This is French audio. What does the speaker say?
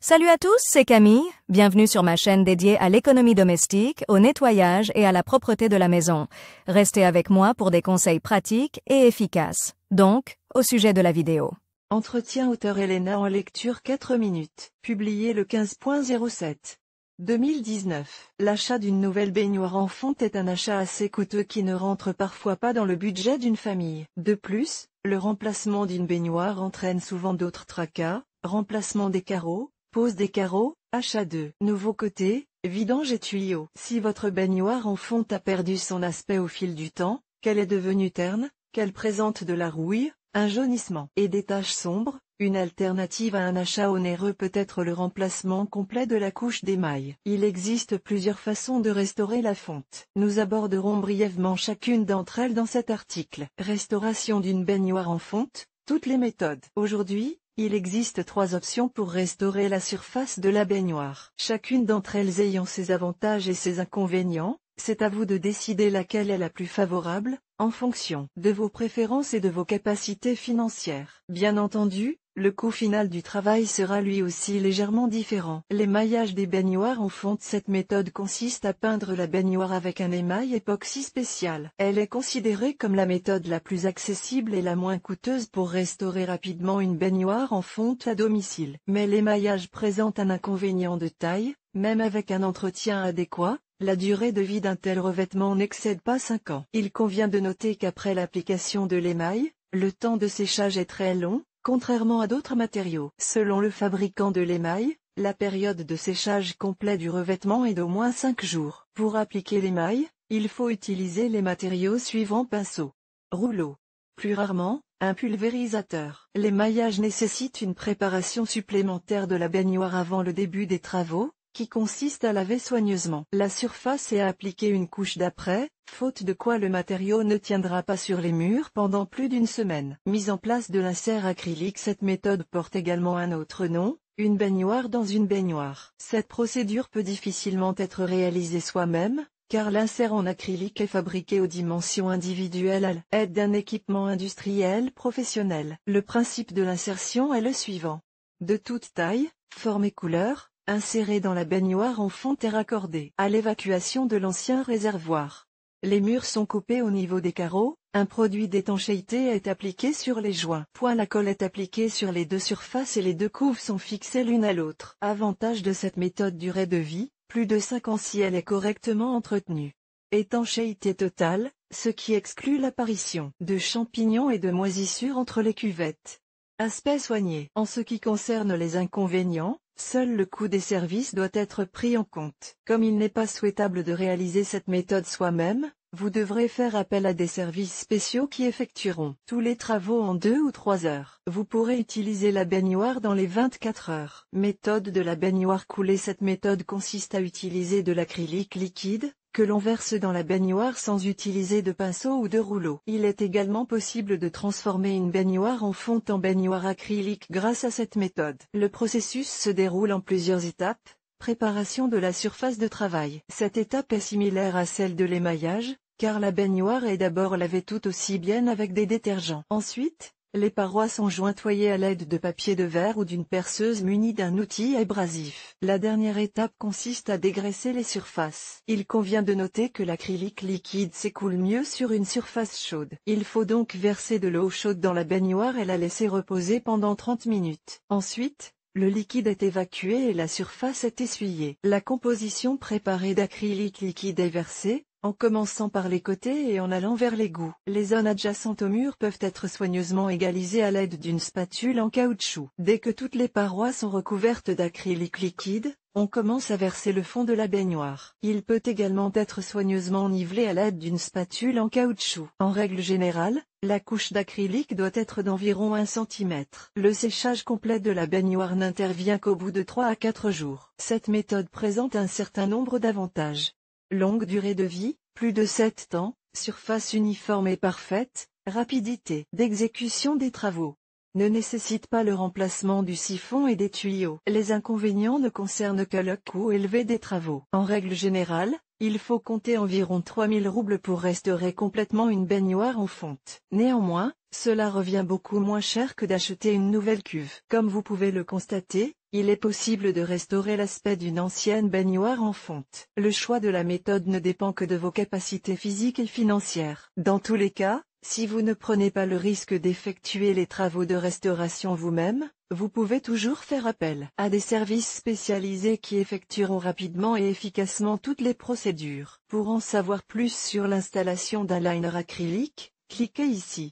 Salut à tous, c'est Camille. Bienvenue sur ma chaîne dédiée à l'économie domestique, au nettoyage et à la propreté de la maison. Restez avec moi pour des conseils pratiques et efficaces. Donc, au sujet de la vidéo. Entretien auteur Elena en lecture 4 minutes. Publié le 15.07. 2019. L'achat d'une nouvelle baignoire en fonte est un achat assez coûteux qui ne rentre parfois pas dans le budget d'une famille. De plus, le remplacement d'une baignoire entraîne souvent d'autres tracas, remplacement des carreaux, pose des carreaux, achat de nouveaux côtés, vidange et tuyaux. Si votre baignoire en fonte a perdu son aspect au fil du temps, qu'elle est devenue terne, qu'elle présente de la rouille, un jaunissement et des taches sombres, une alternative à un achat onéreux peut être le remplacement complet de la couche d'émail. Il existe plusieurs façons de restaurer la fonte. Nous aborderons brièvement chacune d'entre elles dans cet article. Restauration d'une baignoire en fonte, toutes les méthodes. Aujourd'hui, il existe 3 options pour restaurer la surface de la baignoire. Chacune d'entre elles ayant ses avantages et ses inconvénients, c'est à vous de décider laquelle est la plus favorable, en fonction de vos préférences et de vos capacités financières. Bien entendu, le coût final du travail sera lui aussi légèrement différent. L'émaillage des baignoires en fonte. Cette méthode consiste à peindre la baignoire avec un émail époxy spécial. Elle est considérée comme la méthode la plus accessible et la moins coûteuse pour restaurer rapidement une baignoire en fonte à domicile. Mais l'émaillage présente un inconvénient de taille, même avec un entretien adéquat. La durée de vie d'un tel revêtement n'excède pas 5 ans. Il convient de noter qu'après l'application de l'émail, le temps de séchage est très long, contrairement à d'autres matériaux. Selon le fabricant de l'émail, la période de séchage complet du revêtement est d'au moins 5 jours. Pour appliquer l'émail, il faut utiliser les matériaux suivants: pinceau, rouleau. Plus rarement, un pulvérisateur. L'émaillage nécessite une préparation supplémentaire de la baignoire avant le début des travaux, qui consiste à laver soigneusement la surface et à appliquer une couche d'après, faute de quoi le matériau ne tiendra pas sur les murs pendant plus d'une semaine. Mise en place de l'insert acrylique. Cette méthode porte également un autre nom, une baignoire dans une baignoire. Cette procédure peut difficilement être réalisée soi-même, car l'insert en acrylique est fabriqué aux dimensions individuelles à l'aide d'un équipement industriel professionnel. Le principe de l'insertion est le suivant. De toute taille, forme et couleur, inséré dans la baignoire en fonte et raccordé à l'évacuation de l'ancien réservoir. Les murs sont coupés au niveau des carreaux, un produit d'étanchéité est appliqué sur les joints. La colle est appliquée sur les 2 surfaces et les 2 couves sont fixées l'une à l'autre. Avantage de cette méthode: durée de vie, plus de 5 ans si elle est correctement entretenue. Étanchéité totale, ce qui exclut l'apparition de champignons et de moisissures entre les cuvettes. Aspect soigné. En ce qui concerne les inconvénients, seul le coût des services doit être pris en compte. Comme il n'est pas souhaitable de réaliser cette méthode soi-même, vous devrez faire appel à des services spéciaux qui effectueront tous les travaux en 2 ou 3 heures. Vous pourrez utiliser la baignoire dans les 24 heures. Méthode de la baignoire coulée. Cette méthode consiste à utiliser de l'acrylique liquide, que l'on verse dans la baignoire sans utiliser de pinceau ou de rouleau. Il est également possible de transformer une baignoire en fonte en baignoire acrylique grâce à cette méthode. Le processus se déroule en plusieurs étapes. Préparation de la surface de travail. Cette étape est similaire à celle de l'émaillage, car la baignoire est d'abord lavée tout aussi bien avec des détergents. Ensuite, les parois sont jointoyées à l'aide de papier de verre ou d'une perceuse munie d'un outil abrasif. La dernière étape consiste à dégraisser les surfaces. Il convient de noter que l'acrylique liquide s'écoule mieux sur une surface chaude. Il faut donc verser de l'eau chaude dans la baignoire et la laisser reposer pendant 30 minutes. Ensuite, le liquide est évacué et la surface est essuyée. La composition préparée d'acrylique liquide est versée, en commençant par les côtés et en allant vers l'égout. Les zones adjacentes au mur peuvent être soigneusement égalisées à l'aide d'une spatule en caoutchouc. Dès que toutes les parois sont recouvertes d'acrylique liquide, on commence à verser le fond de la baignoire. Il peut également être soigneusement nivelé à l'aide d'une spatule en caoutchouc. En règle générale, la couche d'acrylique doit être d'environ 1 cm. Le séchage complet de la baignoire n'intervient qu'au bout de 3 à 4 jours. Cette méthode présente un certain nombre d'avantages. Longue durée de vie, plus de 7 ans, surface uniforme et parfaite, rapidité d'exécution des travaux. Ne nécessite pas le remplacement du siphon et des tuyaux. Les inconvénients ne concernent que le coût élevé des travaux. En règle générale, Il faut compter environ 3000 roubles pour restaurer complètement une baignoire en fonte. Néanmoins, cela revient beaucoup moins cher que d'acheter une nouvelle cuve. Comme vous pouvez le constater, il est possible de restaurer l'aspect d'une ancienne baignoire en fonte. Le choix de la méthode ne dépend que de vos capacités physiques et financières. Dans tous les cas, si vous ne prenez pas le risque d'effectuer les travaux de restauration vous-même, vous pouvez toujours faire appel à des services spécialisés qui effectueront rapidement et efficacement toutes les procédures. Pour en savoir plus sur l'installation d'un liner acrylique, cliquez ici.